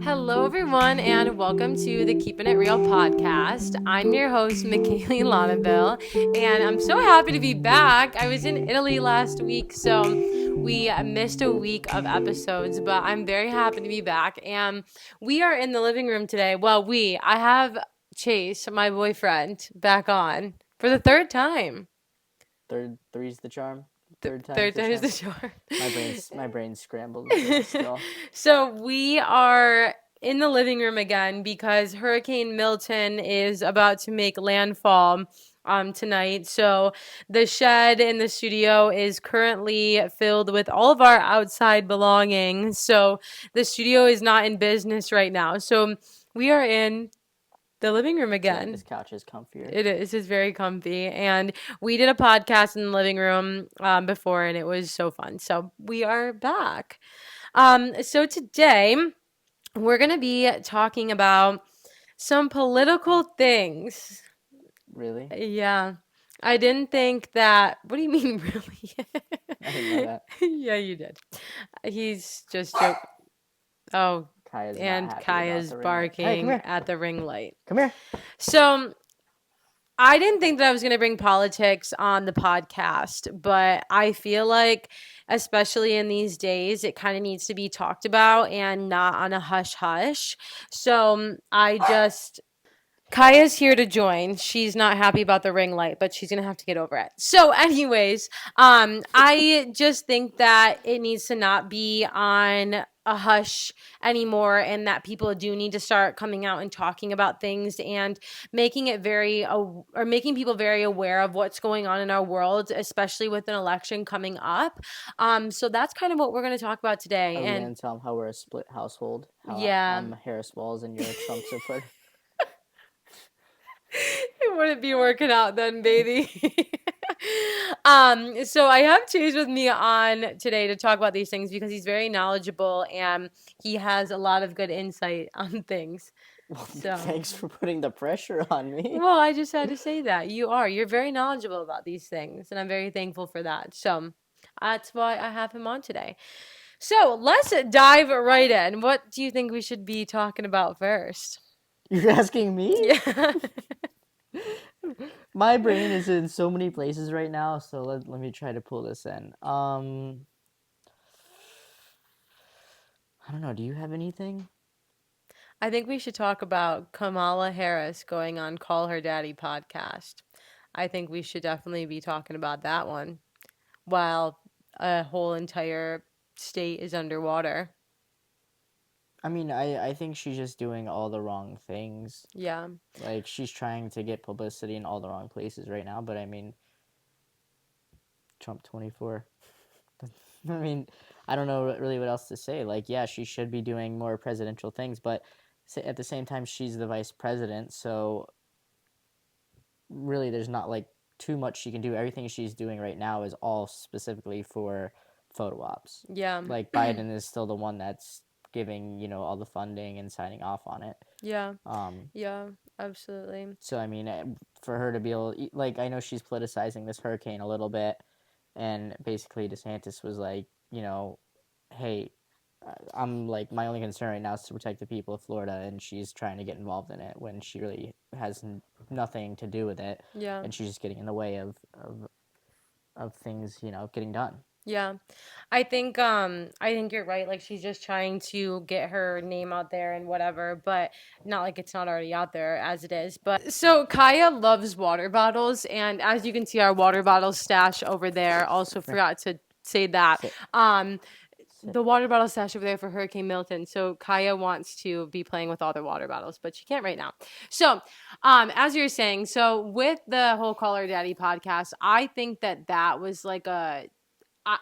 Hello, everyone, and welcome to the Keeping It Real podcast. I'm your host, McKaylee Lonaville, and I'm so happy to be back. I was in Italy last week, so we missed a week of episodes, but I'm very happy to be back. And we are in the living room today. I have Chase, my boyfriend, back on for the third time. Three's the charm. Third Third time's the time is charm. the charm. My brain's scrambled a bit still. So we are in the living room again because Hurricane Milton is about to make landfall tonight. So the shed in the studio is currently filled with all of our outside belongings. So the studio is not in business right now. So we are in the living room again. This couch is comfier. It is. It's very comfy. And we did a podcast in the living room before, and it was so fun. So we are back. So today we're going to be talking about some political things. Really? Yeah. I didn't think that. What do you mean, really? I didn't know that. Yeah, you did. He's just joking. Oh, Kaya's not and happy Kaya's about the ring light. barking Hey, come here. at the ring light. Come here. So I didn't think that I was going to bring politics on the podcast, but I feel like, especially in these days, it kind of needs to be talked about and not on a hush hush. So Kaya's here to join. She's not happy about the ring light, but she's gonna have to get over it. So, anyways, I just think that it needs to not be on a hush anymore, and that people do need to start coming out and talking about things and making it making people very aware of what's going on in our world, especially with an election coming up. So that's kind of what we're gonna talk about today. Are we And gonna tell them how we're a split household? How yeah. I'm Harris Walls and you're a Trump supporter. It wouldn't be working out then, baby. So I have Chase with me on today to talk about these things because he's very knowledgeable and he has a lot of good insight on things. Well, So thanks for putting the pressure on me. well, I just had to say that. You're very knowledgeable about these things, and I'm very thankful for that. So that's why I have him on today. So let's dive right in. What do you think we should be talking about first? You're asking me? Yeah. My brain is in so many places right now, so let me try to pull this in. I don't know. Do you have anything? I think we should talk about Kamala Harris going on Call Her Daddy podcast. I think we should definitely be talking about that one while a whole entire state is underwater. I mean, I think she's just doing all the wrong things. Yeah. Like, she's trying to get publicity in all the wrong places right now, but I mean, Trump 24. I mean, I don't know really what else to say. Like, yeah, she should be doing more presidential things, but at the same time, she's the vice president, so really there's not, like, too much she can do. Everything she's doing right now is all specifically for photo ops. Yeah. Like, Biden is still the one that's giving, all the funding and signing off on it. Yeah. Yeah, absolutely. So, I mean, for her to be able, like, I know she's politicizing this hurricane a little bit, and basically DeSantis was like, hey, I'm like, my only concern right now is to protect the people of Florida, and she's trying to get involved in it when she really has nothing to do with it. Yeah. And she's just getting in the way of things, getting done. Yeah. I think you're right. Like she's just trying to get her name out there and whatever, but not like it's not already out there as it is. But so Kaya loves water bottles, and as you can see our water bottle stash over there. Also forgot to say that. The water bottle stash over there for Hurricane Milton. So Kaya wants to be playing with all the water bottles, but she can't right now. So, as you're saying, so with the whole Call Her Daddy podcast, I think that was like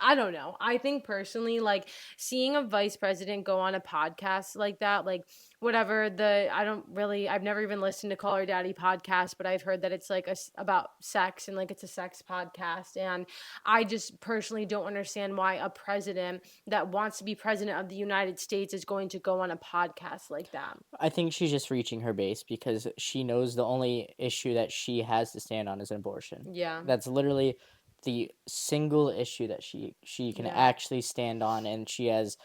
I don't know. I think personally, like seeing a vice president go on a podcast like that, like whatever I've never even listened to Call Her Daddy podcast, but I've heard that it's like about sex and like it's a sex podcast. And I just personally don't understand why a president that wants to be president of the United States is going to go on a podcast like that. I think she's just reaching her base because she knows the only issue that she has to stand on is abortion. Yeah. That's literally the single issue that she can actually stand on, and she has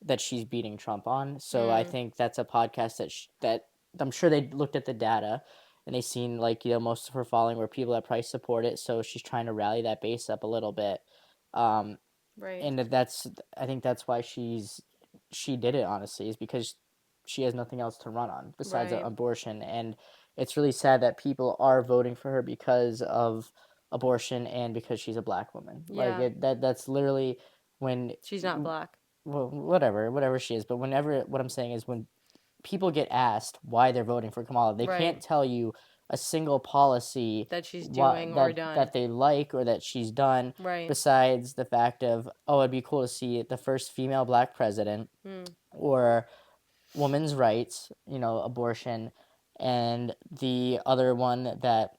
that she's beating Trump on. So I Mm, think that's a podcast that I'm sure they looked at the data and they seen like most of her following were people that probably support it. So she's trying to rally that base up a little bit. Um, right. and that's I think that's why she did it, honestly, is because she has nothing else to run on besides Right. abortion. And it's really sad that people are voting for her because of abortion and because she's a black woman. Like Yeah. that's literally when, She's not black. well, whatever she is, but whenever, what I'm saying is, when people get asked why they're voting for Kamala, they Right. can't tell you a single policy That she's what doing or done. that they like or that she's done, Right. besides the fact of, oh, it'd be cool to see the first female black president, Mm. or women's rights, abortion. And the other one that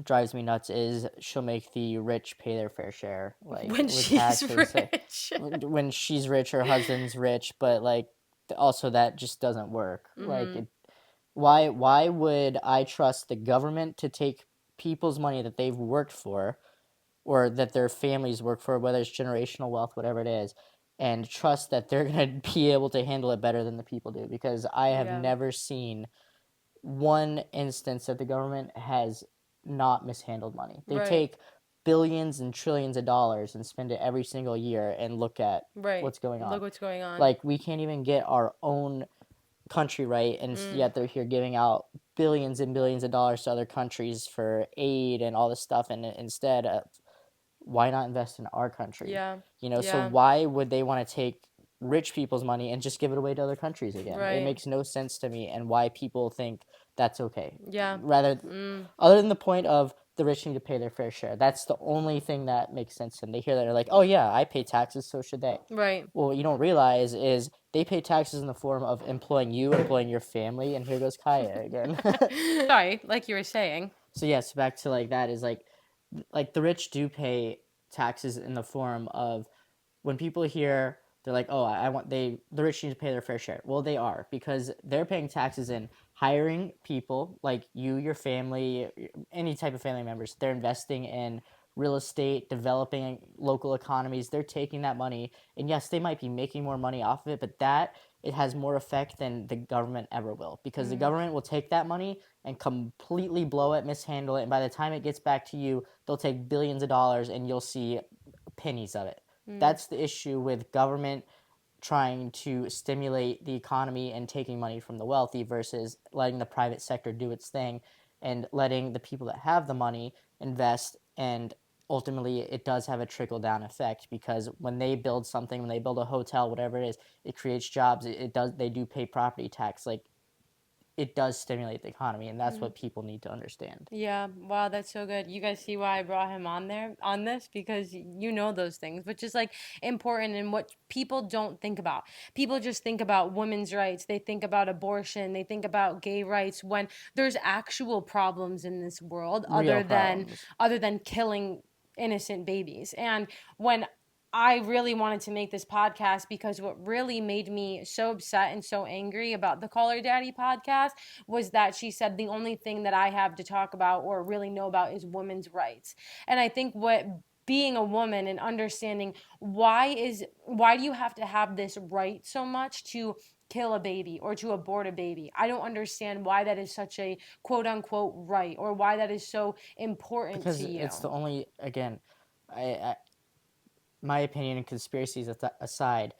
drives me nuts is she'll make the rich pay their fair share, like When with she's taxes. rich. When she's rich, her husband's rich, but like also that just doesn't work. Like Mm-hmm. why would I trust the government to take people's money that they've worked for, or that their families work for, whether it's generational wealth, whatever it is, and trust that they're going to be able to handle it better than the people do? Because I have Yeah. never seen one instance that the government has not mishandled money. They Right. take billions and trillions of dollars and spend it every single year, and look at Right. what's going Look on. what's going on. Like, we can't even get our own country right, and Mm. yet they're here giving out billions and billions of dollars to other countries for aid and all this stuff. And instead, why not invest in our country? Yeah. So Yeah. why would they want to take rich people's money and just give it away to other countries again? It Right. makes no sense to me, and why people think that's okay. Yeah. Rather, Mm. other than the point of the rich need to pay their fair share, that's the only thing that makes sense. And they hear that, they're like, oh yeah, I pay taxes, so should they. Right. Well, what you don't realize is they pay taxes in the form of employing you, employing your family, and here goes Kaya again. Sorry, like you were saying. So yes, back to like that is like the rich do pay taxes in the form of, when people hear, they're like, oh, I want, the rich need to pay their fair share. Well, they are, because they're paying taxes in hiring people like you, your family, any type of family members. They're investing in real estate, developing local economies. They're taking that money, and yes, they might be making more money off of it, but that, it has more effect than the government ever will, because the Mm. government will take that money and completely blow it, mishandle it, and by the time it gets back to you, they'll take billions of dollars and you'll see pennies of it. Mm. That's the issue with government trying to stimulate the economy and taking money from the wealthy, versus letting the private sector do its thing and letting the people that have the money invest. And ultimately, it does have a trickle down effect, because when they build something, when they build a hotel, whatever it is, it creates jobs. It does, they do pay property tax. Like, it does stimulate the economy, and that's Mm. what people need to understand. Yeah, wow, that's so good. You guys see why I brought him on there on this, because you know those things, which is like important, and what people don't think about. People just think about women's rights, they think about abortion, they think about gay rights, when there's actual problems in this world, Real problems. other than killing innocent babies. And when I really wanted to make this podcast, because what really made me so upset and so angry about the Call Her Daddy podcast was that she said the only thing that I have to talk about or really know about is women's rights. And I think what being a woman and understanding why do you have to have this right so much to kill a baby or to abort a baby? I don't understand why that is such a quote unquote right, or why that is so important Because to you. it's the only, again, I my opinion, and conspiracies aside,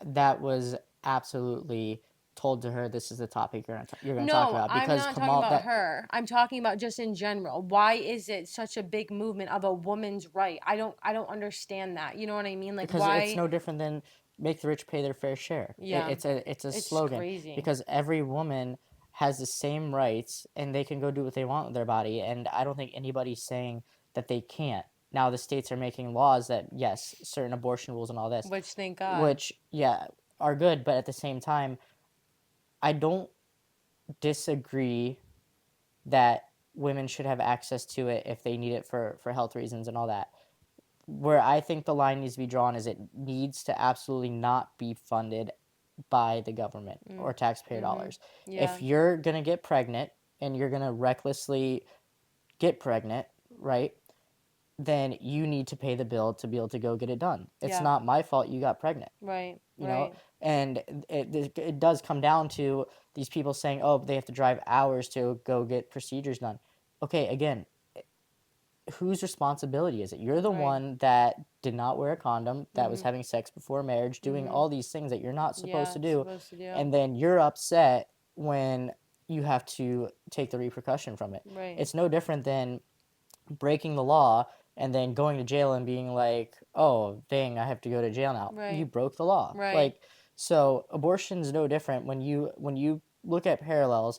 that was absolutely told to her, this is the topic you're gonna talk No, about, I'm because not talking Kamal, about that, her. I'm talking about just in general. Why is it such a big movement of a woman's right? I don't understand that. You know what I mean? Like because it's why? no different than make the rich pay their fair share. Yeah. It's a It's slogan, crazy. because every woman has the same rights and they can go do what they want with their body, and I don't think anybody's saying that they can't. Now the states are making laws that, yes, certain abortion rules and all this, Which thank God. which, yeah, are good, but at the same time, I don't disagree that women should have access to it if they need it for health reasons and all that. Where I think the line needs to be drawn is, it needs to absolutely not be funded by the government Mm. or taxpayer Mhm. dollars. Yeah. If you're going to get pregnant and you're going to recklessly get pregnant, right? then you need to pay the bill to be able to go get it done. It's Yeah. not my fault you got pregnant, Right. you know? Right. And it does come down to these people saying, oh, they have to drive hours to go get procedures done. Okay, again, whose responsibility is it? You're the Right. one that did not wear a condom, that was Mhm. having sex before marriage, doing Mhm. all these things that you're not supposed to Yeah. do, Supposed to do. and then you're upset when you have to take the repercussion from it. Right. It's no different than breaking the law and then going to jail and being like, "Oh, dang, I have to go to jail now." You Right. broke the law. Right. Like, so abortion's no different when you look at parallels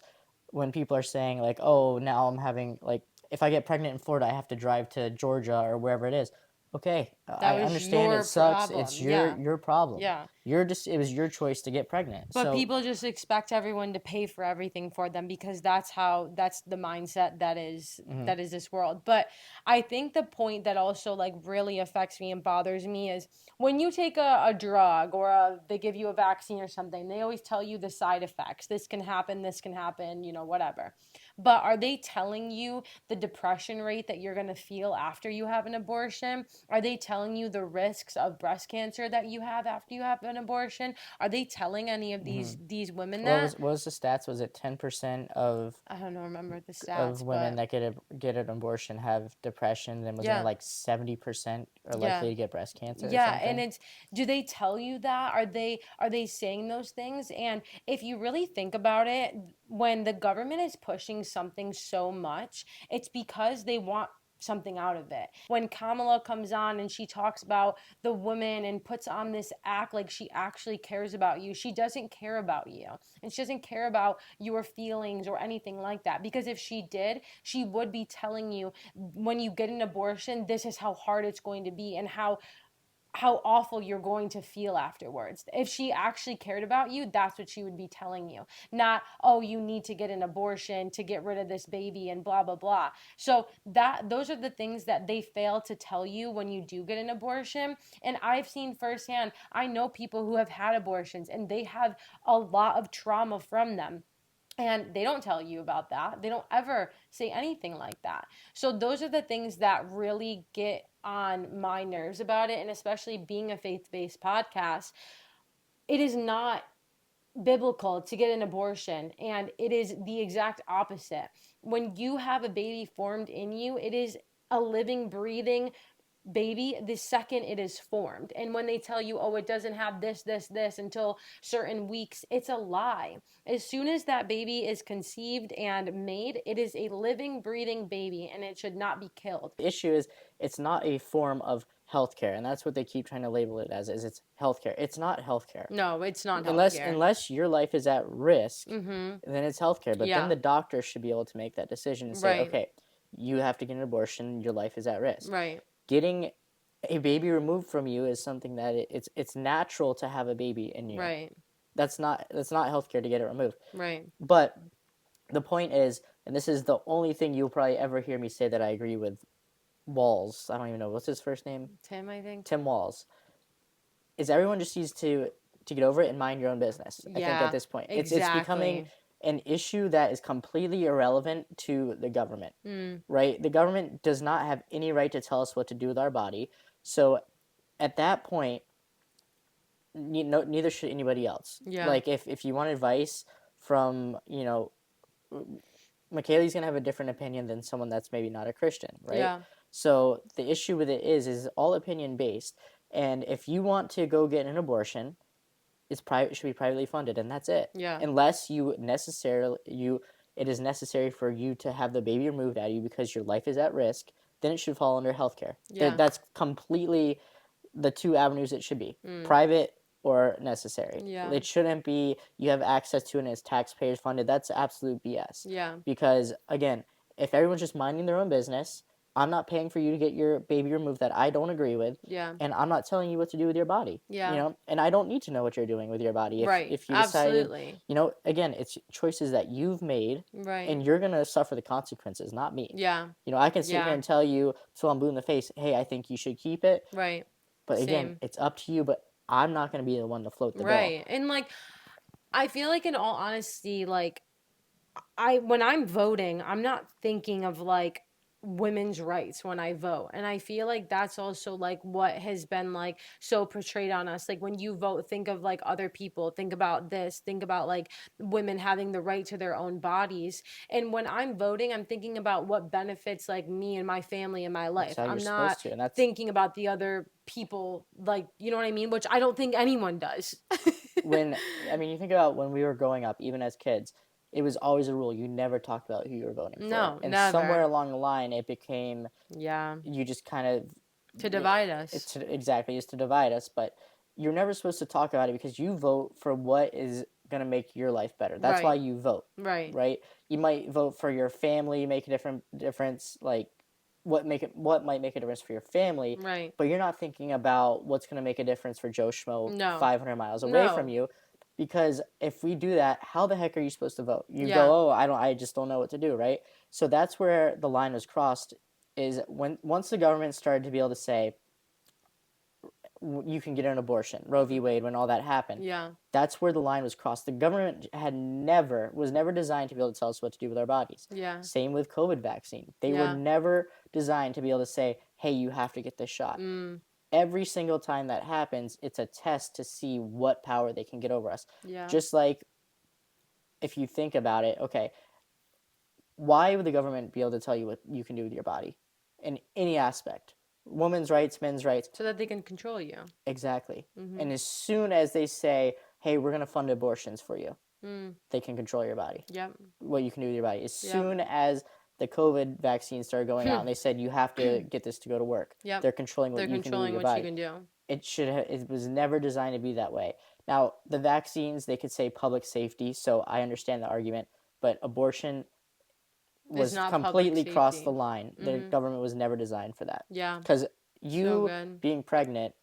when people are saying like, "Oh, now I'm having like if I get pregnant in Florida, I have to drive to Georgia or wherever it is." Okay, That I was understand it your sucks. It's problem. Yeah. your problem. Yeah. It was your choice to get pregnant. But So, people just expect everyone to pay for everything for them because that's the mindset mhm, that is this world. But I think the point that also like really affects me and bothers me is when you take a drug or they give you a vaccine or something, they always tell you the side effects. This can happen, you know, whatever. But are they telling you the depression rate that you're going to feel after you have an abortion? Are they telling you the risks of breast cancer that you have after you have an abortion? Are they telling any of mhm. these women that? What was the stats? Was it 10% I don't know, remember the of stats, women but that get an abortion have depression, then wasn't it yeah. like 70% are Yeah. likely to get breast cancer or Yeah, and something? it's do they tell you that? Are they saying those things? And if you really think about it, when the government is pushing something so much, it's because they want something out of it. When Kamala comes on and she talks about the woman and puts on this act like she actually cares about you, she doesn't care about you. And she doesn't care about your feelings or anything like that. Because if she did, she would be telling you when you get an abortion, this is how hard it's going to be and how awful you're going to feel afterwards. If she actually cared about you, that's what she would be telling you. Not, oh, you need to get an abortion to get rid of this baby and blah blah blah. So that those are the things that they fail to tell you when you do get an abortion. And I've seen firsthand, I know people who have had abortions and they have a lot of trauma from them. And they don't tell you about that. They don't ever say anything like that. So, those are the things that really get on my nerves about it. And especially being a faith based podcast, it is not biblical to get an abortion. And it is the exact opposite. When you have a baby formed in you, it is a living, breathing baby the second it is formed. And when they tell you, oh, it doesn't have this until certain weeks, it's a lie. As soon as that baby is conceived and made, it is a living, breathing baby and it should not be killed. The issue is it's not a form of healthcare, and that's what they keep trying to label it as, is it's healthcare. It's not healthcare. No, it's not healthcare. Unless your life is at risk, Mm-hmm. then it's healthcare. But then Yeah. the doctor should be able to make that decision and say, Right. okay, you have to get an abortion, your life is at risk. Right. Getting a baby removed from you is something that it's natural to have a baby in you. Right. That's not healthcare to get it removed. Right. But the point is, and this is the only thing you'll probably ever hear me say that I agree with Walls. I don't even know what's his first name. Tim, I think. Tim Walls. Is everyone just needs to get over it and mind your own business. I think at Yeah. this point, it's becoming Exactly. an issue that is completely irrelevant to the government. Mm. Right? The government does not have any right to tell us what to do with our body. So at that point, neither should anybody else. Yeah. Like if you want advice from Michaeli's gonna have a different opinion than someone that's maybe not a Christian, right? Yeah. So the issue with it is all opinion based, and if you want to go get an abortion, it's private, it should be privately funded, and that's it. Yeah. Unless it is necessary for you to have the baby removed out of you because your life is at risk, then it should fall under healthcare. Yeah. That's completely the two avenues it should be: Mm. private or necessary. Yeah. It shouldn't be you have access to it and it's taxpayers funded. That's absolute BS. Yeah. Because again, if everyone's just minding their own business, I'm not paying for you to get your baby removed that I don't agree with, Yeah. and I'm not telling you what to do with your body. Yeah. And I don't need to know what you're doing with your body. Right. If you decided, Absolutely. again, it's choices that you've made, Right. and you're gonna suffer the consequences, not me. Yeah. I can sit here Yeah. and tell you till I'm blue in the face, hey, I think you should keep it. Right. But again, Same. it's up to you. But I'm not gonna be the one to float the bill. Right. And like I feel like in all honesty, like I when I'm voting, I'm not thinking of like women's rights when I vote. And I feel like that's also like what has been like so portrayed on us. Like when you vote, think of like other people, think about this, think about like women having the right to their own bodies. And when I'm voting, I'm thinking about what benefits like me and my family and my That's life. how you're I'm not supposed to, and that's thinking about the other people, like, you know what I mean? Which I don't think anyone does. when I mean, you think about when we were growing up, even as kids, it was always a rule you never talked about who you were voting for, No, and somewhere never. along the line, it became Yeah. you just kind of To it, divide us. it's exactly is to divide us, but you're never supposed to talk about it because you vote for what is going to make your life better. That's why Right. you vote, Right. right? You might vote for your family, make a difference, like what might make a difference for your family, Right. but you're not thinking about what's going to make a difference for Joe Schmo No. 500 miles away from No. you. Because if we do that, how the heck are you supposed to vote? You Yeah. go, oh, I just don't know what to do, right? So that's where the line was crossed. Is when once the government started to be able to say you can get an abortion, Roe v. Wade, when all that happened, Yeah. that's where the line was crossed. The government was never designed to be able to tell us what to do with our bodies. Yeah. Same with COVID vaccine. They were Yeah. never designed to be able to say, hey, you have to get this shot. Mm. Every single time that happens, it's a test to see what power they can get over us. Yeah. Just like if you think about it, okay, why would the government be able to tell you what you can do with your body in any aspect? Women's rights, men's rights, So that they can control you. exactly. Mm-hmm. And as soon as they say, hey, we're going to fund abortions for you, Mm. they can control your body, Yep. what you can do with your body. As Yep. soon as the COVID vaccine started going out and they said, you have to get this to go to work, Yep. they're controlling what They're you can do with controlling your what you body. can do. It was never designed to be that way. Now, the vaccines, they could say public safety, so I understand the argument, but abortion It's was not public completely crossed the safety. line. The Mm-hmm. government was never designed for that. Yeah. Because So you good. being pregnant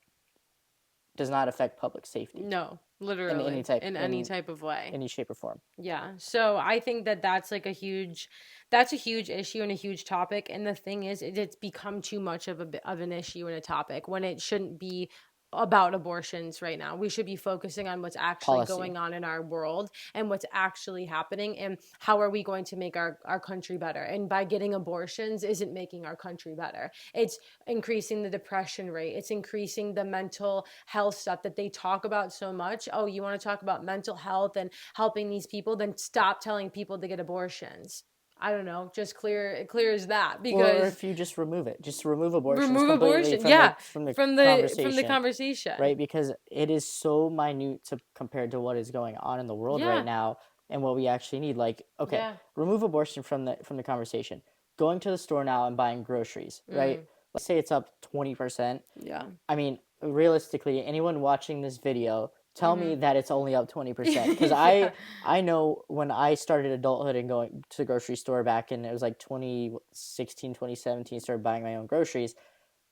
does not affect public safety No, in any literally, type in any in type of way. any shape or form. Yeah. So I think that that's like that's a huge issue and a huge topic. And the thing is, it's become too much of of an issue and a topic when it shouldn't be about abortions right now. We should be focusing on what's actually Policy. going on in our world and what's actually happening and how are we going to make our country better. And by getting abortions isn't making our country better. It's increasing the depression rate. It's increasing the mental health stuff that they talk about so much. Oh, you want to talk about mental health and helping these people, then stop telling people to get abortions. I don't know, just clear as that Or because if you just remove abortions remove completely abortion. Yeah, from the from the conversation, conversation. right? Because it is so minute compared to what is going on in the world right Yeah. now and what we actually need. Like, okay, Yeah. remove abortion from the conversation. Going to the store now and buying groceries, right? Mm. Let's say it's up 20%. Yeah. I mean, realistically, anyone watching this video, tell me Mhm. that it's only up 20%. Because Yeah. I know when I started adulthood and going to the grocery store back in, it was like 2016, 2017, started buying my own groceries,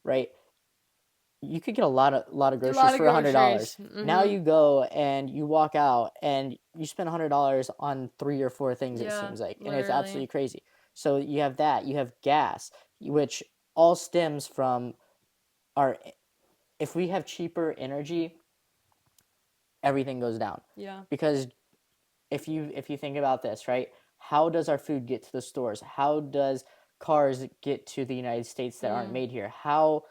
right? You could get a lot of A groceries lot of for $100. groceries. Now Mhm. you go and you walk out and you spend $100 on 3 or 4 things, it Yeah, seems like, and it's literally. absolutely crazy. So you have that, you have gas, which all stems from our if we have cheaper energy, everything goes down. Yeah. Because if you think about this, right? How does our food get to the stores? How does cars get to the United States that aren't Mm. made here? How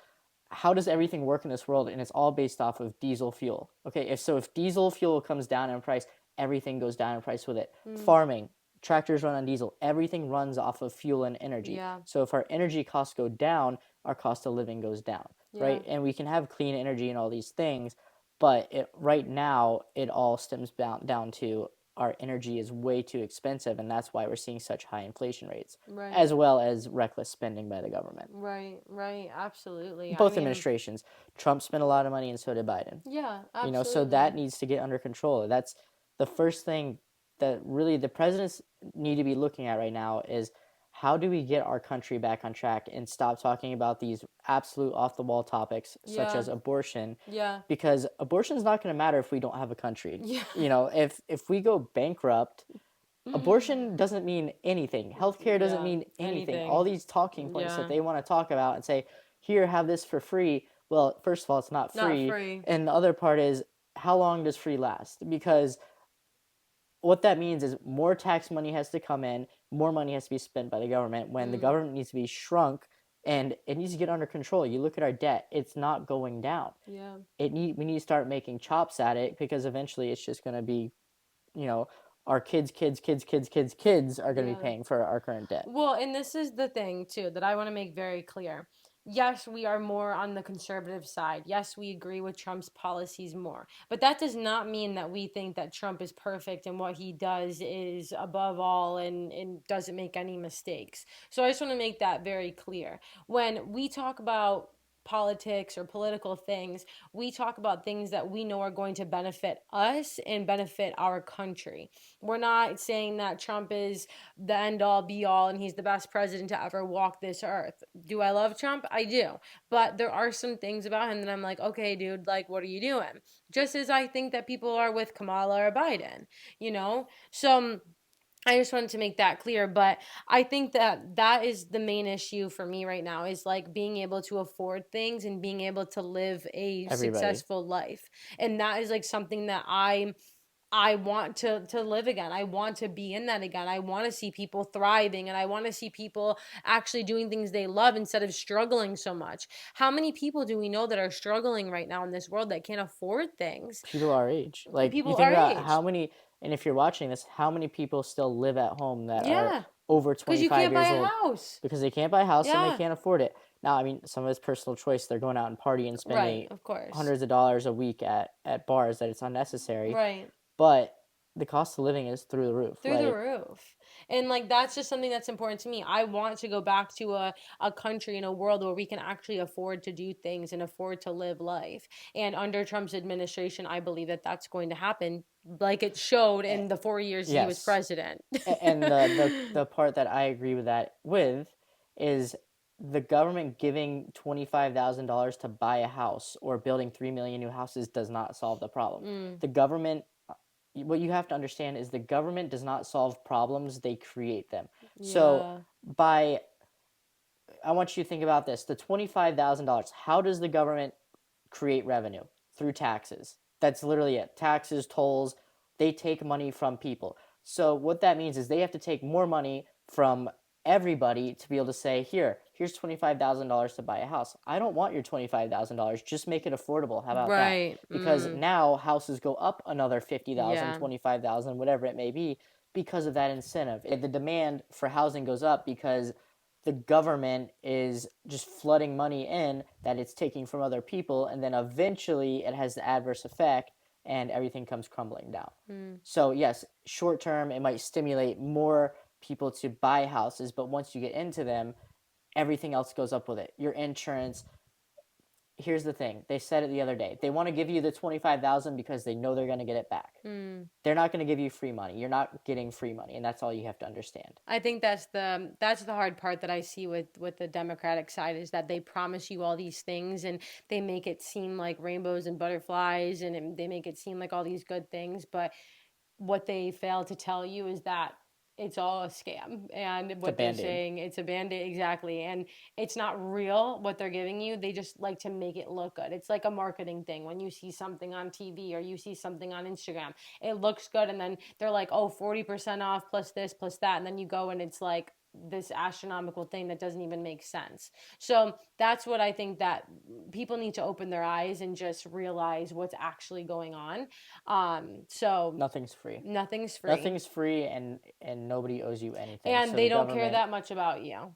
does everything work in this world? And it's all based off of diesel fuel. Okay, if diesel fuel comes down in price, everything goes down in price with it. Mm. Farming, tractors run on diesel. Everything runs off of fuel and energy. Yeah. So if our energy costs go down, our cost of living goes down, Yeah. right? And we can have clean energy and all these things, but right now it all stems down to our energy is way too expensive, and that's why we're seeing such high inflation rates, Right. as well as reckless spending by the government. Right. Right. Absolutely. I Both mean, administrations. Trump spent a lot of money, and so did Biden. yeah, So that absolutely. needs to get under control. That's the first thing that really the presidents need to be looking at right now is how do we get our country back on track and stop talking about these absolute off the wall topics such Yeah. as abortion, Yeah. because abortion is not going to matter if we don't have a country. Yeah. If we go bankrupt, abortion doesn't mean anything. Healthcare doesn't Yeah. mean anything. All Anything. these talking points that Yeah. they want to talk about and say, here, have this for free. Well, first of all, it's not Not free. free. And the other part is, how long does free last? Because what that means is more tax money has to come in, more money has to be spent by the government when the Mm, government needs to be shrunk and it needs to get under control. You look at our debt, it's not going down. yeah. We need to start making chops at it because eventually it's just going to be, you know, our kids are going to be Yeah. paying for our current debt. Well, and this is the thing too that I want to make very clear. Yes, we are more on the conservative side. Yes, we agree with Trump's policies more. But that does not mean that we think that Trump is perfect and what he does is above all and doesn't make any mistakes. So I just want to make that very clear. When we talk about politics or political things, we talk about things that we know are going to benefit us and benefit our country. We're not saying that Trump is the end all be all and he's the best president to ever walk this earth. Do I love Trump? I do. But there are some things about him that I'm like, okay, dude, like, what are you doing? Just as I think that people are with Kamala or Biden, you know? So I just wanted to make that clear, but I think that that is the main issue for me right now is like being able to afford things and being able to live a Everybody. successful life. And that is like something that I want to live again. I want to be in that again. I want to see people thriving and I want to see people actually doing things they love instead of struggling so much. How many people do we know that are struggling right now in this world that can't afford things? People our age. Like you People think our about how age. many, and if you're watching this, how many people still live at home that are Yeah, over because you 25 can't buy years a old house. because they can't buy a house and they Yeah, can't afford it. Now, I mean, some of it's personal choice. They're going out and partying, right, spending of course. hundreds of dollars a week at bars that it's unnecessary. Right. But the cost of living is through the roof. Through the roof. And like that's just something that's important to me. I want to go back to a country in a world where we can actually afford to do things and afford to live life. And under Trump's administration, I believe that that's going to happen like it showed Eh, in the 4 years he was yes, president. and the part that I agree with that with is the government giving $25,000 to buy a house or building 3 million new houses does not solve the problem. Mm, The government, what you have to understand is the government does not solve problems; they create them. So yeah. by I want you to think about this: the $25,000. How does the government create revenue? Through taxes. That's literally it. Taxes, tolls, they take money from people. So what that means is they have to take more money from everybody to be able to say, here's $25,000 to buy a house. I don't want your $25,000. Just make it affordable. How about that? Right. Because Mm, now houses go up another 50,000, yeah. 25,000, whatever it may be, because of that incentive. The demand for housing goes up because the government is just flooding money in that it's taking from other people, and then eventually it has the adverse effect and everything comes crumbling down. Mm, So yes, short term it might stimulate more people to buy houses, but once you get into them, everything else goes up with it. Your insurance. Here's the thing. They said it the other day. They want to give you the 25,000 because they know they're going to get it back. mm. They're not going to give you free money. You're not getting free money, and that's all you have to understand. I think that's the hard part that I see with the Democratic side is that they promise you all these things and they make it seem like rainbows and butterflies and they make it seem like all these good things, but what they fail to tell you is that it's all a scam and It's a what they're band-aid. saying it's a band-aid exactly and it's not real what they're giving you. They just like to make it look good. It's like a marketing thing. When you see something on TV or you see something on Instagram, it looks good and then they're like, oh, 40% off plus this plus that, and then you go and it's like this astronomical thing that doesn't even make sense. So that's what I think that people need to open their eyes and just realize what's actually going on. So Nothing's free. nothing's free. Nothing's free, and nobody owes you anything. And So the they don't care government, that much about you.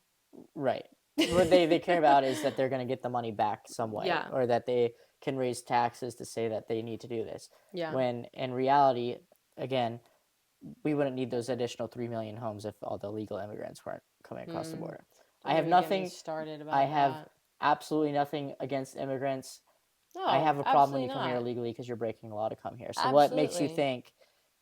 right? What they care about is that they're going to get the money back some way, Yeah. or that they can raise taxes to say that they need to do this. Yeah. When in reality, again, we wouldn't need those additional 3 million homes if all the illegal immigrants weren't coming across the Mm, border. I don't have even get me nothing. started I about have that. absolutely nothing against immigrants. I No, have a problem when absolutely you come here not. illegally because you're breaking a law to come here. So what makes you Absolutely. think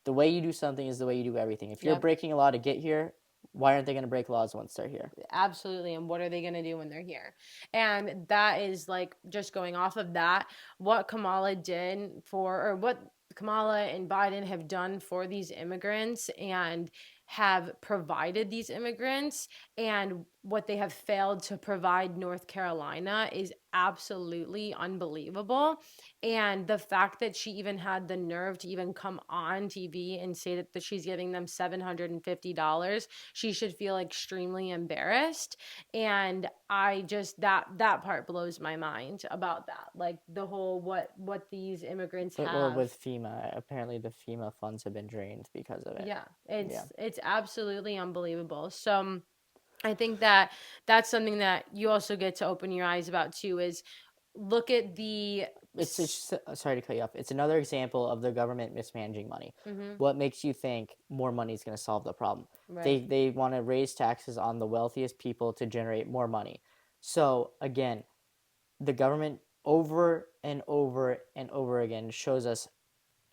the way you do something is the way you do everything? If you're Yep. breaking a law to get here, why aren't they going to break laws once they're here? Absolutely. And what are they going to do when they're here? And that is like just going off of that, what Kamala did for, or what Kamala and Biden have done for these immigrants and have provided these immigrants and what they have failed to provide North Carolina is absolutely unbelievable. And the fact that she even had the nerve to even come on TV and say that she's giving them $750, she should feel extremely embarrassed. And I just that part blows my mind about that. Like the whole what these immigrants But well, have. with FEMA, apparently the FEMA funds have been drained because of it. Yeah, Yeah. it's absolutely unbelievable. So I think that that's something that you also get to open your eyes about too is look at the It's sorry to cut you off. It's another example of the government mismanaging money. mhm, What makes you think more money is going to solve the problem? right. They want to raise taxes on the wealthiest people to generate more money. So again, the government over and over and over again shows us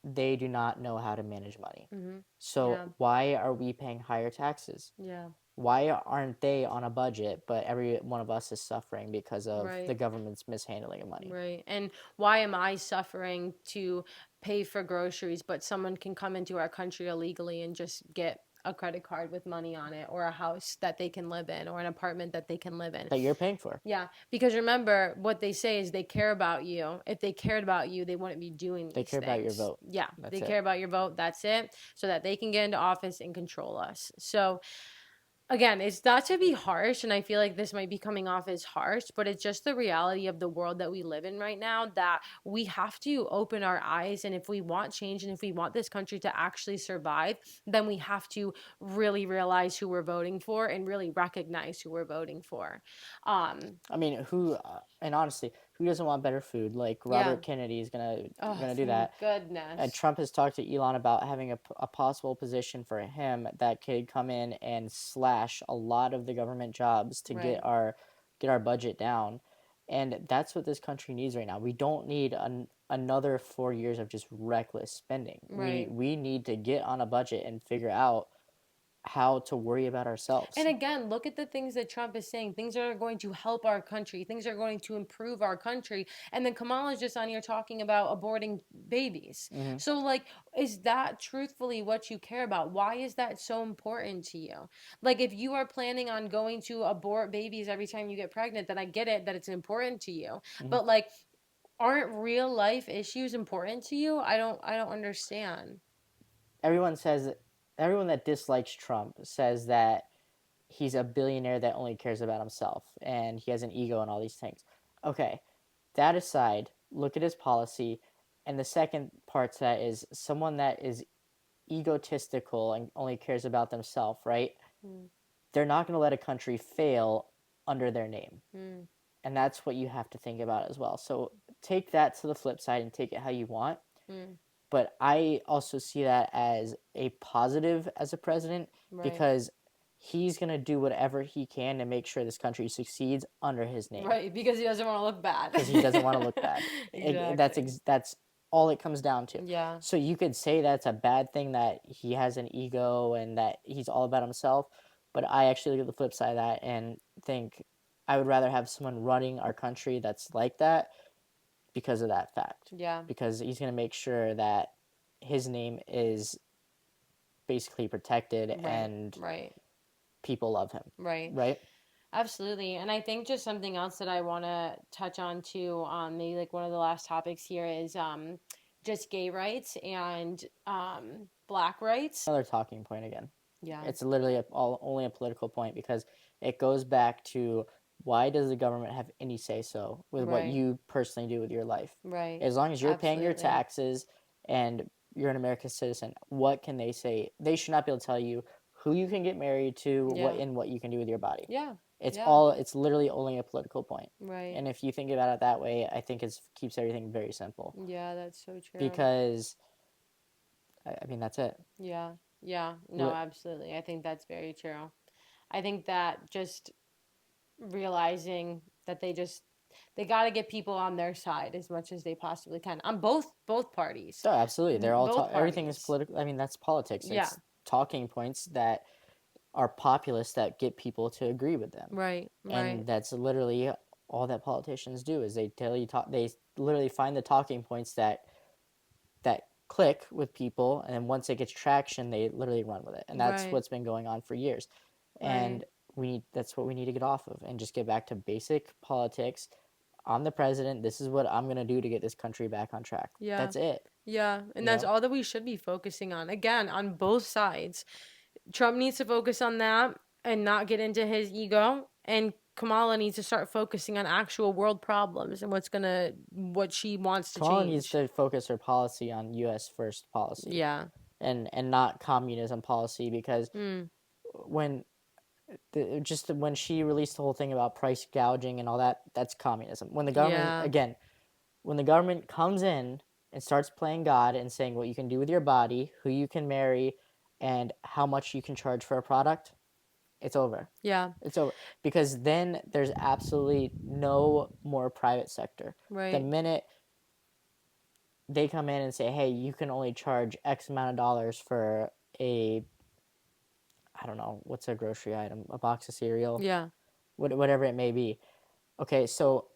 they do not know how to manage money. Mhm. So Yeah. why are we paying higher taxes? Yeah. Why aren't they on a budget, but every one of us is suffering because of the Right. government's mishandling of money? Right. And why am I suffering to pay for groceries, but someone can come into our country illegally and just get a credit card with money on it or a house that they can live in or an apartment that they can live in? That you're paying for. Yeah, because remember what they say is they care about you. If they cared about you, they wouldn't be doing They these care about your things. vote. Yeah, That's they it. care about your vote. That's it. So that they can get into office and control us. So again, it's not to be harsh, and I feel like this might be coming off as harsh, but it's just the reality of the world that we live in right now that we have to open our eyes. And if we want change and if we want this country to actually survive, then we have to really realize who we're voting for and really recognize who we're voting for. Um, I mean, and honestly, who doesn't want better food? Like yeah. Robert Kennedy is Oh, gonna do that. thank And goodness. Trump has talked to Elon about having a possible position for him that could come in and slash a lot of the government jobs to Right, get our budget down. And that's what this country needs right now. We don't need another 4 years of just reckless spending. right. We need to get on a budget and figure out how to worry about And ourselves. again, look at the things that Trump is saying. Things that are going to help our country. Things that are going to improve our country. And then Kamala's just on here talking about aborting babies. Hmm. So, like, is that truthfully what you care about? Why is that so important to you? Like, if you are planning on going to abort babies every time you get pregnant, then I get it that it's important to you. Hmm. But like, aren't real life issues important to you? I don't understand. Everyone says everyone that dislikes Trump says that he's a billionaire that only cares about himself and he has an ego and all these things. Okay, that aside, look at his policy. And the second part to that is someone that is egotistical and only cares about themselves, right? Mm, They're not going to let a country fail under their name. mm, And that's what you have to think about as well. So take that to the flip side and take it how you want. mm, But I also see that as a positive as a president right. because he's going to do whatever he can to make sure this country succeeds under his name Right, because he doesn't want to look bad. because he doesn't want to look bad. Exactly. That's all it comes down to. Yeah. So you could say that's a bad thing that he has an ego and that he's all about himself, but I actually look at the flip side of that and think I would rather have someone running our country that's like that because of that fact. Yeah. Because he's going to make sure that his name is basically protected Right. and Right. people love him, Right. right? Absolutely. And I think just something else that I want to touch on too, maybe like one of the last topics here is just gay rights and black rights. Another talking point again. Yeah. It's literally only a political point because it goes back to why does the government have any say so with what Right. you personally do with your life? Right. As long as you're paying your Absolutely. taxes and you're an American citizen, what can they say? They should not be able to tell you who you can get married to, Yeah. what you can do with your body. Yeah. It's Yeah. all it's literally only a political point. Right. And if you think about it that way, I think it keeps everything very simple. Yeah, that's so true. Because I mean that's it. Yeah. Yeah. No, absolutely. I think that's very true. I think that just realizing that they got to get people on their side as much as they possibly can on both parties. Oh, absolutely. They're all Both everything is parties. political. I mean, that's politics. Yeah. It's talking points that are populist that get people to agree with them, Right. Right. and that's literally all that politicians do is they tell you talk. They literally find the talking points that click with people, and once it gets traction, they literally run with it, and that's Right. what's been going on for years. Right. And that's what we need to get off of and just get back to basic politics. I'm the president. This is what I'm going to do to get this country back on track. Yeah. That's it. Yeah, and You that's know, all that we should be focusing on. Again, on both sides. Trump needs to focus on that and not get into his ego, and Kamala needs to start focusing on actual world problems and what she wants to Kamala needs change. to focus her policy on U.S. first policy Yeah. and not communism policy, because Mm. when just when she released the whole thing about price gouging and all that, that's communism. When the government, Yeah. again, when the government comes in and starts playing God and saying what you can do with your body, who you can marry, and how much you can charge for a product, it's over. Yeah. It's over, because then there's absolutely no more private sector. The Right. minute they come in and say, "Hey, you can only charge X amount of dollars for a, I don't know, what's a grocery item, a box of cereal, Yeah. whatever it may be." Okay, so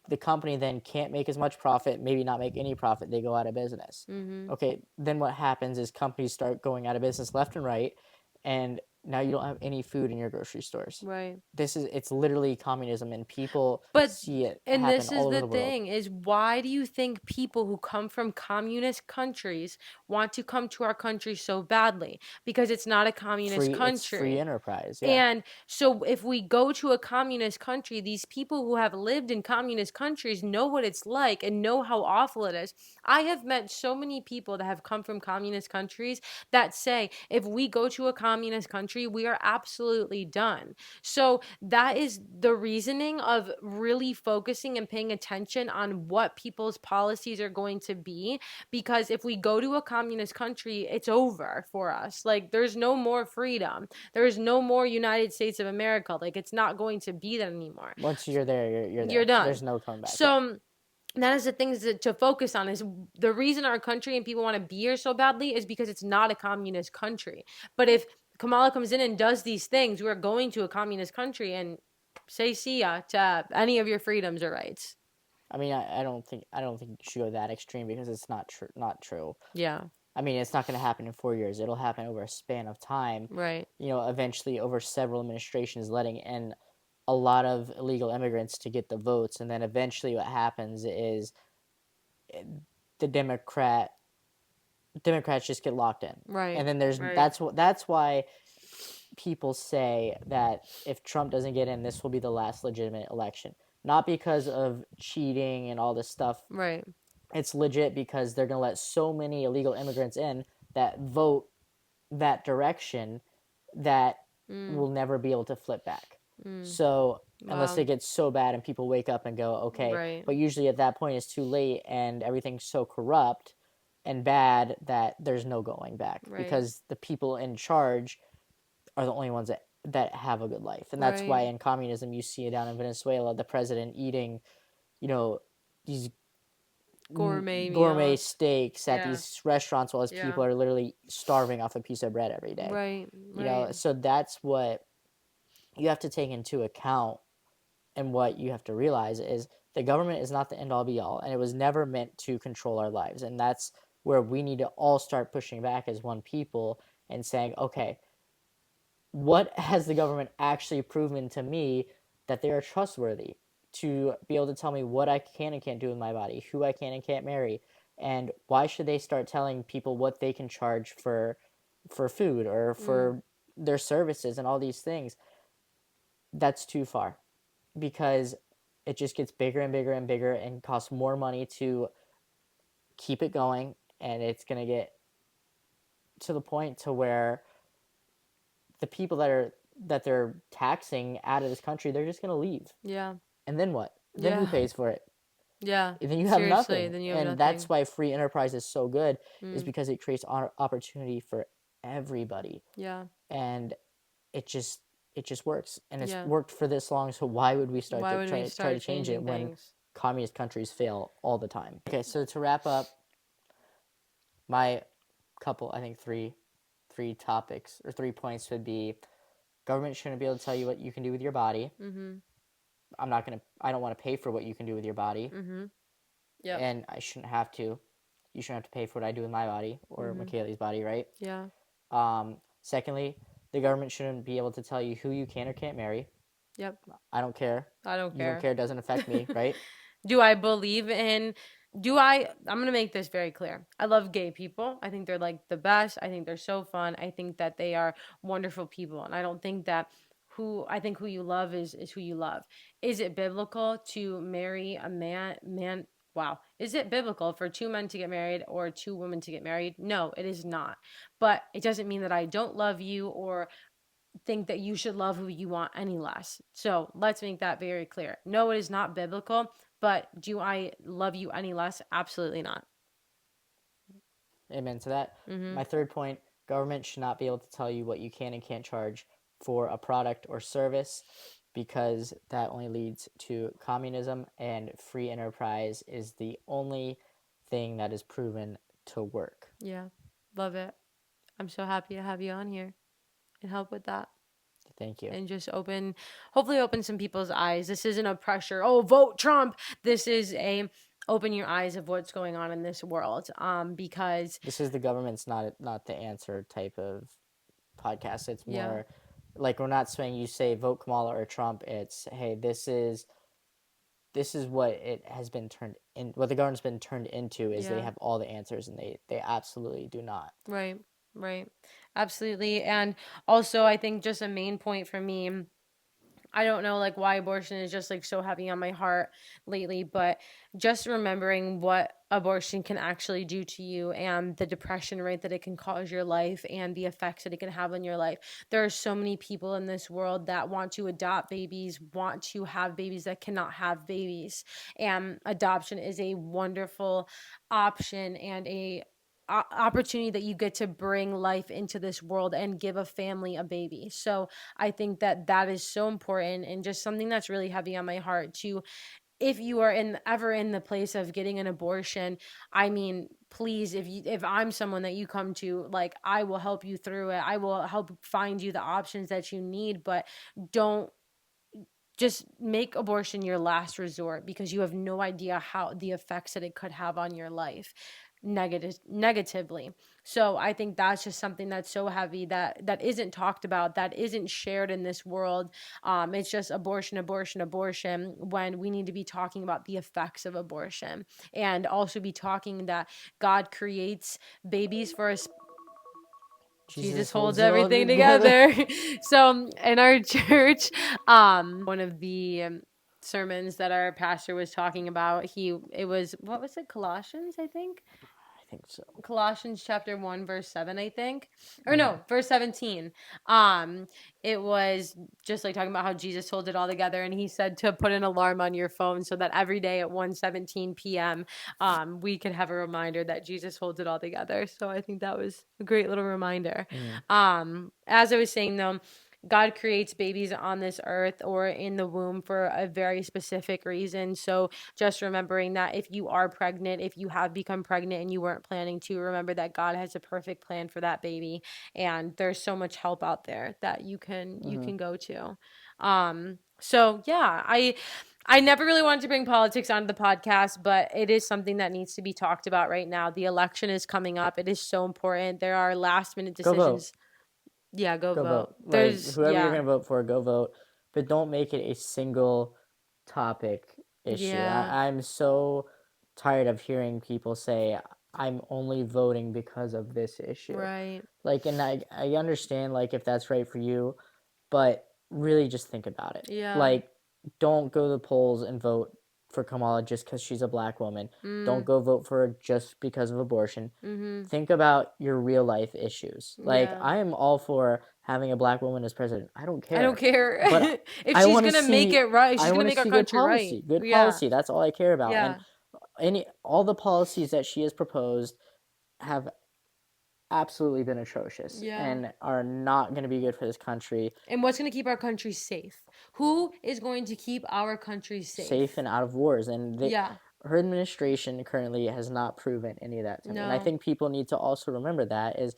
the company then can't make as much profit, maybe not make any profit, they go out of business. Mhm. Okay, then what happens is companies start going out of business left and right, and now you don't have any food in your grocery stores. Right. It's literally communism, and people But see it and happen this all is over the the world. thing is why do you think people who come from communist countries want to come to our country so badly? Because it's not a communist It's free country. enterprise, yeah. And so, if we go to a communist country, these people who have lived in communist countries know what it's like and know how awful it is. I have met so many people that have come from communist countries that say, if we go to a communist country, we are absolutely done. So, that is the reasoning of really focusing and paying attention on what people's policies are going to be. Because if we go to a communist country, it's over for us. Like, there's no more freedom, there's no more United States of America. Like, it's not going to be that anymore. Once you're there, you're You're there. done. There's no coming back. Yeah. So that is the things to focus on. Is the reason our country and people want to be here so badly is because it's not a communist country. But if Kamala comes in and does these things, we're going to a communist country and say see ya to any of your freedoms or rights. I mean, I don't think you should go that extreme, because it's not true. Not true. Yeah. I mean, it's not going to happen in 4 years. It'll happen over a span of time. Right. You know, eventually over several administrations, letting in a lot of illegal immigrants to get the votes, and then eventually what happens is eh, the Democrats just get locked in, Right. and then there's Right. that's why people say that if Trump doesn't get in, this will be the last legitimate election. Not because of cheating and all this stuff. Right. It's legit because they're going to let so many illegal immigrants in that vote that direction that Mm. will never be able to flip back. Mm. So unless Wow. it gets so bad and people wake up and go, okay, Right. but usually at that point it's too late and everything's so corrupt and bad that there's no going back, Right. because the people in charge are the only ones that have a good life. And that's Right. why in communism you see it down in Venezuela, the president eating, you know, these Gourmet gourmet meals. steaks at Yeah. these restaurants while his Yeah. people are literally starving off a piece of bread every day. Right. You Right. know, so that's what you have to take into account, and what you have to realize is the government is not the end all be all, and it was never meant to control our lives. And that's where we need to all start pushing back as one people and saying, okay, what has the government actually proven to me that they are trustworthy to be able to tell me what I can and can't do with my body, who I can and can't marry, and why should they start telling people what they can charge for food or Mm. for their services and all these things? That's too far, because it just gets bigger and bigger and bigger and costs more money to keep it going, and it's going to get to the point to where the people that they're taxing out of this country, they're just going to leave. Yeah. And then what? Then who Yeah. pays for it? Yeah. And then you have Seriously, nothing. then you have And that's nothing. why free enterprise is so good, is Mm. because it creates opportunity for everybody. Yeah. And it just it just works, and it's Yeah. worked for this long. So why would we start Why to would we try start to change changing it when things? communist countries fail all the time? Okay, so to wrap up, my couple, I think three topics or 3 points would be: government shouldn't be able to tell you what you can do with your body. Mhm. I don't want to pay for what you can do with your body, Mhm. Yep. and I shouldn't have to. you shouldn't have to pay for what I do with my body or Mm-hmm. McKaylee's body, right? Yeah. Secondly, the government shouldn't be able to tell you who you can or can't marry. Yep. I don't care. I don't You don't care. care. It doesn't affect me, right? Do I believe in I'm going to make this very clear. I love gay people. I think they're like the best. I think they're so fun. I think that they are wonderful people, and I don't think that who you love is who you love. Is it biblical to marry a man wow. Is it biblical for two men to get married or two women to get married? No, it is not. But it doesn't mean that I don't love you or think that you should love who you want any less. So let's make that very clear. No, it is not biblical, but do I love you any less? Absolutely not. Amen to that. Mm-hmm. My third point, government should not be able to tell you what you can and can't charge for a product or service because that only leads to communism, and free enterprise is the only thing that is proven to work. Yeah, love it. I'm so happy to have you on here and help with that. Thank you. And just hopefully open some people's eyes. This isn't a pressure, oh, vote Trump. This is a open your eyes of what's going on in this world. Because This is the government's not the answer type of podcast. It's yeah, more like we're not saying you say vote Kamala or Trump. It's hey, this is what it has been turned in. What the government's been turned into is they yeah, have all the answers, and they absolutely do not. right, right, absolutely. And also, I think just a main point for me, I don't know like why abortion is just like so heavy on my heart lately, but just remembering what abortion can actually do to you and the depression rate that it can cause your life and the effects that it can have on your life. There are so many people in this world that want to adopt babies, want to have babies that cannot have babies. And adoption is a wonderful option and a opportunity that you get to bring life into this world and give a family a baby. So I think that that is so important and just something that's really heavy on my heart to if you are in ever in the place of getting an abortion, I mean, please if I'm someone that you come to, like I will help you through it. I will help find you the options that you need, but don't just make abortion your last resort because you have no idea how the effects that it could have on your life negatively. So I think that's just something that's so heavy that isn't talked about, that isn't shared in this world. It's just abortion, abortion, abortion, when we need to be talking about the effects of abortion and also be talking that God creates babies for us. Jesus Jesus holds holds it all everything together. together. So in our church, one of the sermons that our pastor was talking about, it was what was it, Colossians, I think. I think so. Colossians chapter 1 verse 7, I think. Or Mm-hmm. no, verse 17. Um it was just like talking about how Jesus holds it all together, and he said to put an alarm on your phone so that every day at 1:17 p.m. We could have a reminder that Jesus holds it all together. So I think that was a great little reminder. Mm-hmm. As I was saying though, God creates babies on this earth or in the womb for a very specific reason. So just remembering that if you are pregnant, if you have become pregnant and you weren't planning to, remember that God has a perfect plan for that baby, and there's so much help out there that you Mm-hmm. can go to. So yeah, I never really wanted to bring politics onto the podcast, but it is something that needs to be talked about right now. The election is coming up. It is so important. There are last minute Go vote. decisions. Yeah, go Go vote. vote. Like There's whoever you're yeah. gonna vote for, go vote. But don't make it a single topic issue. Yeah, I'm so tired of hearing people say I'm only voting because of this issue. right. Like, and I understand like if that's right for you, but really just think about it. Yeah. Like, don't go to the polls and vote for Kamala just because she's a black woman. Don't Mm, go vote for her just because of abortion. mhm. Think about your real life issues. Like, Yeah. I am all for having a black woman as president. I don't I don't care. care. But If I she's want to gonna make see it right, if she's I gonna want to make our see good country right. policy. Good Yeah. policy. That's all I care about. And Yeah. all the policies that she has proposed have absolutely been atrocious Yeah. and are not going to be good for this country. And what's gonna keep our country safe? Who is going to keep our country Safe safe? and out of wars. And Yeah. her administration currently has not proven any of that to me. And I No. think people need to also remember that is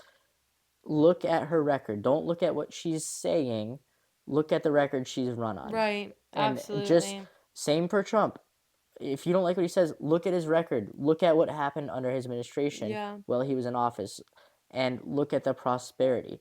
look at her record. Don't look at what she's saying. Look at the record she's run on. Right. And just Absolutely. same for Trump. if you don't like what he says, look at his record. Look at what happened under his administration Yeah. while he was in office, and look at the prosperity.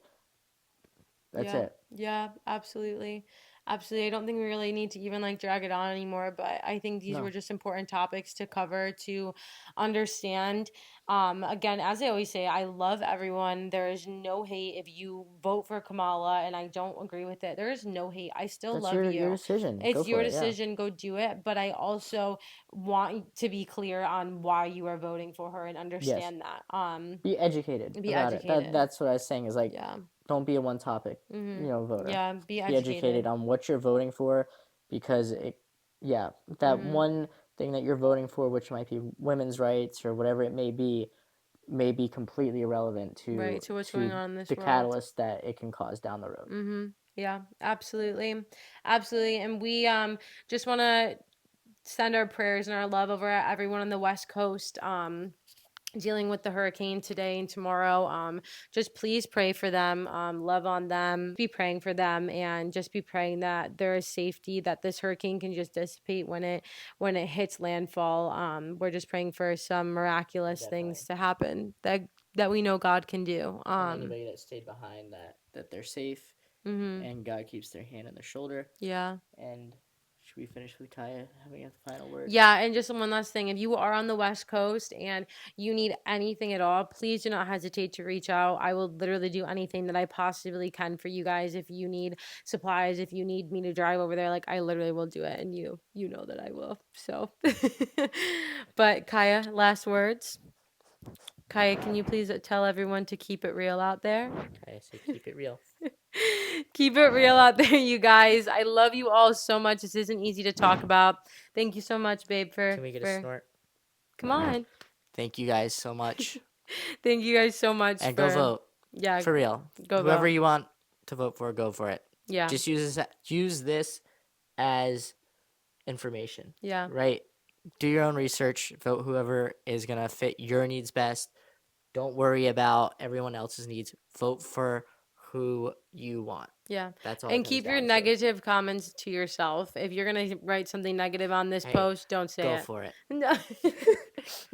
That's Yeah, it. yeah, absolutely. Absolutely. I don't think we really need to even like drag it on anymore, but I think these were No, just important topics to cover to understand. Again, as I always say, I love everyone. There is no hate if you vote for Kamala and I don't agree with it. There is no hate. I still that's love your you. decision. Go It's for your it. Yeah. decision, go do it, but I also want to be clear on why you are voting for her and Yes. understand that. Be educated Be about it. educated. That's what I was saying. Is like, Yeah. don't be a one topic, Mm-hmm. voter. Yeah, be Be educated educated. on what you're voting for, because yeah, that Mm-hmm. one thing that you're voting for, which might be women's rights or whatever it may be completely irrelevant Right, to what's going to on in this the world. catalyst that it can cause down the road. Mm-hmm. Yeah, absolutely. Absolutely. And we just want to send our prayers and our love over everyone on the West Coast dealing with the hurricane today and tomorrow. Just please pray for them, love on them, be praying for them, and just be praying that there is safety, that this hurricane can just dissipate when it hits landfall. We're just praying for some miraculous things Definitely. to happen that we know God can do. And anybody that stayed behind, that they're safe, Mhm. and God keeps their hand on their shoulder. Yeah. And should we finish with Kaya having a final word? Yeah, and just one last thing. If you are on the West Coast and you need anything at all, please do not hesitate to reach out. I will literally do anything that I possibly can for you guys. If you need supplies, if you need me to drive over there, like I literally will do it, and you know that I will. So but Kaya, last words. Kaya, can you please tell everyone to keep it real out there? Kaya, say keep it real. Keep it real out there, you guys. I love you all so much. This isn't easy to talk about. Thank you so much, babe, Can we get a for snort? come on. Thank you guys so much. Thank you guys so much And go for vote. yeah, For real. go Whoever vote. you want to vote for, go for it. Yeah. Just use this as information, Yeah. right? Do your own research, vote whoever is going to fit your needs best. Don't worry about everyone else's needs. Vote for who you want. Yeah. That's all it And comes keep your down to. negative comments to yourself. If you're going to write something negative on this Hey, post, don't say go it. for it. No.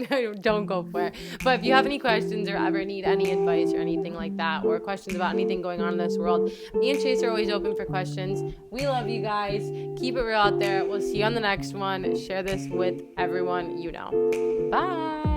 No, don't go for it. But if you have any questions or ever need any advice or anything like that, or questions about anything going on in this world, me and Chase are always open for questions. We love you guys. Keep it real out there. We'll see you on the next one. Share this with everyone you know. Bye.